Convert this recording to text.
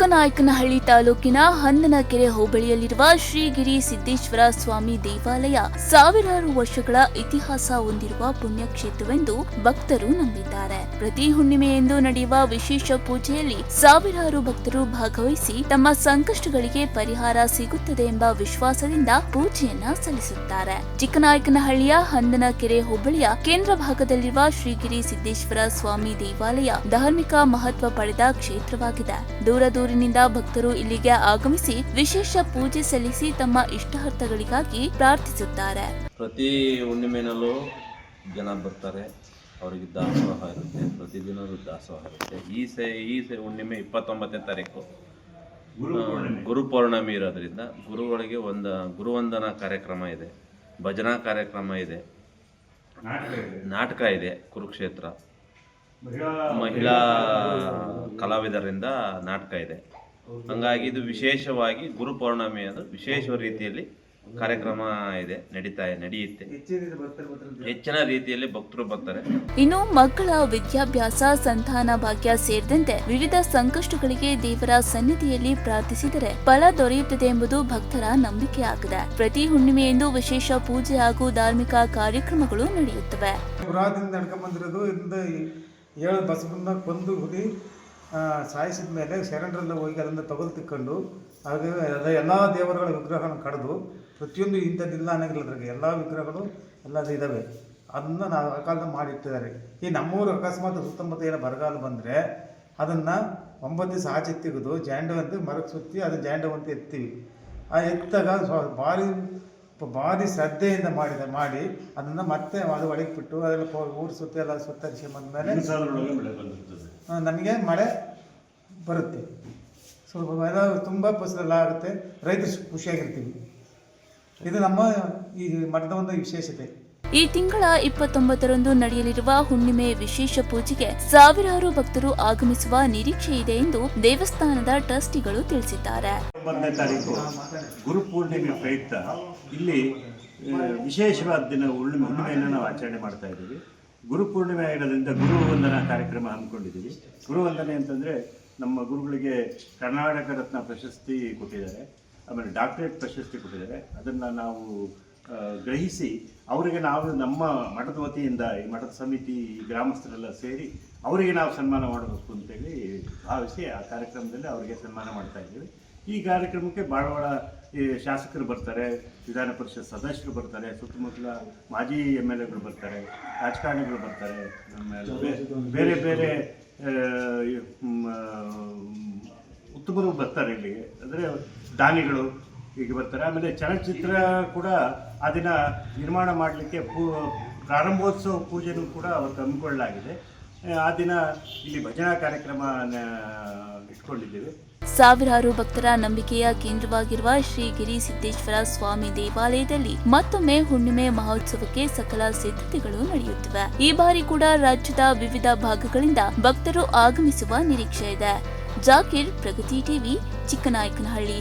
ಚಿಕ್ಕನಾಯಕನಹಳ್ಳಿ ತಾಲೂಕಿನ ಹಂದನಕೆರೆ ಹೋಬಳಿಯಲ್ಲಿರುವ ಶ್ರೀಗಿರಿ ಸಿದ್ದೇಶ್ವರ ಸ್ವಾಮಿ ದೇವಾಲಯ ಸಾವಿರಾರು ವರ್ಷಗಳ ಇತಿಹಾಸ ಹೊಂದಿರುವ ಪುಣ್ಯಕ್ಷೇತ್ರವೆಂದು ಭಕ್ತರು ನಂಬಿದ್ದಾರೆ. ಪ್ರತಿ ಹುಣ್ಣಿಮೆಯಂದು ನಡೆಯುವ ವಿಶೇಷ ಪೂಜೆಯಲ್ಲಿ ಸಾವಿರಾರು ಭಕ್ತರು ಭಾಗವಹಿಸಿ ತಮ್ಮ ಸಂಕಷ್ಟಗಳಿಗೆ ಪರಿಹಾರ ಸಿಗುತ್ತದೆ ಎಂಬ ವಿಶ್ವಾಸದಿಂದ ಪೂಜೆಯನ್ನ ಸಲ್ಲಿಸುತ್ತಾರೆ. ಚಿಕ್ಕನಾಯಕನಹಳ್ಳಿಯ ಹಂದನಕೆರೆ ಹೋಬಳಿಯ ಕೇಂದ್ರ ಭಾಗದಲ್ಲಿರುವ ಶ್ರೀಗಿರಿ ಸಿದ್ದೇಶ್ವರ ಸ್ವಾಮಿ ದೇವಾಲಯ ಧಾರ್ಮಿಕ ಮಹತ್ವ ಪಡೆದ ಕ್ಷೇತ್ರವಾಗಿದೆ. ದೂರದೂರಿನಿಂದ ಭಕ್ತರು ಇಲ್ಲಿಗೆ ಆಗಮಿಸಿ ವಿಶೇಷ ಪೂಜೆ ಸಲ್ಲಿಸಿ ತಮ್ಮ ಇಷ್ಟಾರ್ಥಗಳಿಗಾಗಿ ಪ್ರಾರ್ಥಿಸುತ್ತಾರೆ. ಪ್ರತಿ ಹುಣ್ಣಿಮೆನಲ್ಲೂ ಜನ ಬರ್ತಾರೆ, ಅವರಿಗೆ ದಾಸೋಹ ಇರುತ್ತೆ, ಪ್ರತಿದಿನವೂ ದಾಸೋಹ ಇರುತ್ತೆ. ಈ ಹುಣ್ಣಿಮೆ 29ನೇ ತಾರೀಕು ಗುರುಪೌರ್ಣಮಿ ಇರೋದ್ರಿಂದ ಗುರುಗಳಿಗೆ ಗುರುವಂದನಾ ಕಾರ್ಯಕ್ರಮ ಇದೆ, ಭಜನಾ ಕಾರ್ಯಕ್ರಮ ಇದೆ, ನಾಟಕ ಇದೆ, ಕುರುಕ್ಷೇತ್ರ ಮಹಿಳಾ ಕಲಾವಿದರಿಂದ ನಾಟಕ ಇದೆ. ಹಂಗಾಗಿ ಇದು ವಿಶೇಷವಾಗಿ ಗುರುಪೌರ್ಣಮಿ ಅದು ವಿಶೇಷ ರೀತಿಯಲ್ಲಿ ಕಾರ್ಯಕ್ರಮ ಇದೆ, ನಡೆಯುತ್ತೆ. ಹೆಚ್ಚಿನ ರೀತಿಯಲ್ಲಿ ಭಕ್ತರು ಬರ್ತಾರೆ. ಇನ್ನು ಮಕ್ಕಳ ವಿದ್ಯಾಭ್ಯಾಸ, ಸಂತಾನ ಭಾಗ್ಯ ಸೇರಿದಂತೆ ವಿವಿಧ ಸಂಕಷ್ಟಗಳಿಗೆ ದೇವರ ಸನ್ನಿಧಿಯಲ್ಲಿ ಪ್ರಾರ್ಥಿಸಿದರೆ ಫಲ ದೊರೆಯುತ್ತದೆ ಎಂಬುದು ಭಕ್ತರ ನಂಬಿಕೆಯಾಗಿದೆ. ಪ್ರತಿ ಹುಣ್ಣಿಮೆಯಂದು ವಿಶೇಷ ಪೂಜೆ ಹಾಗೂ ಧಾರ್ಮಿಕ ಕಾರ್ಯಕ್ರಮಗಳು ನಡೆಯುತ್ತವೆ. ಬಸವನ್ನ ಕೊಂದು ಹುಡಿ ಸಾಯಿಸಿದ ಮೇಲೆ ಶರಣರೆಲ್ಲ ಹೋಗಿ ಅದನ್ನು ತಗೊಂಡು ಹಾಗೆ ಎಲ್ಲ ದೇವರುಗಳ ವಿಗ್ರಹಗಳನ್ನು ಕಡಿದು ಪ್ರತಿಯೊಂದು ಇಂಥದ್ದಿಲ್ಲ ಅನ್ನೋಂಗಿಲ್ಲ, ಅದ್ರಾಗೆ ಎಲ್ಲ ವಿಗ್ರಹಗಳು ಎಲ್ಲ ಇದ್ದಾವೆ. ಅದನ್ನು ನಾವು ಆ ಕಾಲದಲ್ಲಿ ಮಾಡಿಟ್ಟಿದ್ದಾರೆ. ಈ ನಮ್ಮೂರು ಅಕಸ್ಮಾತ್ ಸುತ್ತಮುತ್ತ ಏನೋ ಬರಗಾಲ ಬಂದರೆ ಅದನ್ನು 9 ದಿವಸ ಆಚೆ ತೆಗೆದು ಜಾಂಡವಂತ ಮರಕ್ಕೆ ಸುತ್ತಿ ಅದು ಜಾಂಡವಂತ ಎತ್ತೀವಿ. ಆ ಎತ್ತಾಗ ಭಾರಿ ಶ್ರದ್ಧೆಯಿಂದ ಮಾಡಿ ಅದನ್ನು ಮತ್ತೆ ಅದು ಒಳಗೆ ಬಿಟ್ಟು ಅದೆಲ್ಲ ಊರು ಸುತ್ತ ಎಲ್ಲ ಸುತ್ತರಿಸಿ ಬಂದಮೇಲೆ ನಮಗೆ ಮಳೆ ಬರುತ್ತೆ. ಸ್ವಲ್ಪ ಎಲ್ಲ ತುಂಬ ಫಸಲೆಲ್ಲ ಆಗುತ್ತೆ, ರೈತರು ಖುಷಿಯಾಗಿರ್ತೀವಿ. ಇದು ನಮ್ಮ ಈ ಮಠದ ಒಂದು ವಿಶೇಷತೆ. ಈ ತಿಂಗಳ 29ರಂದು ನಡೆಯಲಿರುವ ಹುಣ್ಣಿಮೆ ವಿಶೇಷ ಪೂಜೆಗೆ ಸಾವಿರಾರು ಭಕ್ತರು ಆಗಮಿಸುವ ನಿರೀಕ್ಷೆ ಇದೆ ಎಂದು ದೇವಸ್ಥಾನದ ಟ್ರಸ್ಟಿಗಳು ತಿಳಿಸಿದ್ದಾರೆ. 9ನೇ ತಾರೀಕು ಗುರುಪೂರ್ಣಿಮೆ ಪ್ರಯುಕ್ತ ಇಲ್ಲಿ ವಿಶೇಷವಾದ ದಿನ ಹುಣ್ಣಿಮೆಯನ್ನು ನಾವು ಆಚರಣೆ ಮಾಡ್ತಾ ಇದ್ದೀವಿ. ಗುರುಪೂರ್ಣಿಮೆ ಆಗಿರೋದ್ರಿಂದ ಗುರುವಂದನಾ ಕಾರ್ಯಕ್ರಮ ಹಮ್ಮಿಕೊಂಡಿದ್ದೀವಿ. ಗುರುವಂದನೆ ಅಂತಂದರೆ ನಮ್ಮ ಗುರುಗಳಿಗೆ ಕರ್ನಾಟಕ ರತ್ನ ಪ್ರಶಸ್ತಿ ಕೊಟ್ಟಿದ್ದಾರೆ, ಆಮೇಲೆ ಡಾಕ್ಟರೇಟ್ ಪ್ರಶಸ್ತಿ ಕೊಟ್ಟಿದ್ದಾರೆ. ಅದನ್ನು ನಾವು ಗ್ರಹಿಸಿ ಅವರಿಗೆ ನಾವು ನಮ್ಮ ಮಠದ ವತಿಯಿಂದ ಈ ಮಠದ ಸಮಿತಿ ಗ್ರಾಮಸ್ಥರೆಲ್ಲ ಸೇರಿ ಅವರಿಗೆ ನಾವು ಸನ್ಮಾನ ಮಾಡಬೇಕು ಅಂತೇಳಿ ಭಾವಿಸಿ ಆ ಕಾರ್ಯಕ್ರಮದಲ್ಲಿ ಅವರಿಗೆ ಸನ್ಮಾನ ಮಾಡ್ತಾ ಇದ್ದೀವಿ. ಈ ಕಾರ್ಯಕ್ರಮಕ್ಕೆ ಭಾಳ ಈ ಶಾಸಕರು ಬರ್ತಾರೆ, ವಿಧಾನ ಪರಿಷತ್ ಸದಸ್ಯರು ಬರ್ತಾರೆ, ಸುತ್ತಮುತ್ತಲ ಮಾಜಿ MLAಗಳು ಬರ್ತಾರೆ, ರಾಜಕಾರಣಿಗಳು ಬರ್ತಾರೆ, ಆಮೇಲೆ ಬೇರೆ ಬೇರೆ ಉತ್ತಮರು ಬರ್ತಾರೆ ಇಲ್ಲಿಗೆ, ಅಂದರೆ ದಾನಿಗಳು ಹೀಗೆ ಬರ್ತಾರೆ. ಆಮೇಲೆ ಚಲನಚಿತ್ರ ಕೂಡ ಆ ದಿನ ನಿರ್ಮಾಣ ಮಾಡಲಿಕ್ಕೆ ಪ್ರಾರಂಭೋತ್ಸವ ಪೂಜೆನೂ ಕೂಡ ಅವತ್ತು ಹಮ್ಮಿಕೊಳ್ಳಲಾಗಿದೆ. ಆ ದಿನ ಇಲ್ಲಿ ಭಜನಾ ಕಾರ್ಯಕ್ರಮ ಇಟ್ಕೊಂಡಿದ್ದೇವೆ. ಸಾವಿರಾರು ಭಕ್ತರ ನಂಬಿಕೆಯ ಕೇಂದ್ರವಾಗಿರುವ ಶ್ರೀಗಿರಿ ಸಿದ್ದೇಶ್ವರ ಸ್ವಾಮಿ ದೇವಾಲಯದಲ್ಲಿ ಮತ್ತೊಮ್ಮೆ ಹುಣ್ಣಿಮೆ ಮಹೋತ್ಸವಕ್ಕೆ ಸಕಲ ಸಿದ್ಧತೆಗಳು ನಡೆಯುತ್ತಿವೆ. ಈ ಬಾರಿ ಕೂಡ ರಾಜ್ಯದ ವಿವಿಧ ಭಾಗಗಳಿಂದ ಭಕ್ತರು ಆಗಮಿಸುವ ನಿರೀಕ್ಷೆ ಇದೆ. ಜಾಕೀರ್, ಪ್ರಗತಿ ಟಿವಿ, ಚಿಕ್ಕನಾಯಕನಹಳ್ಳಿ.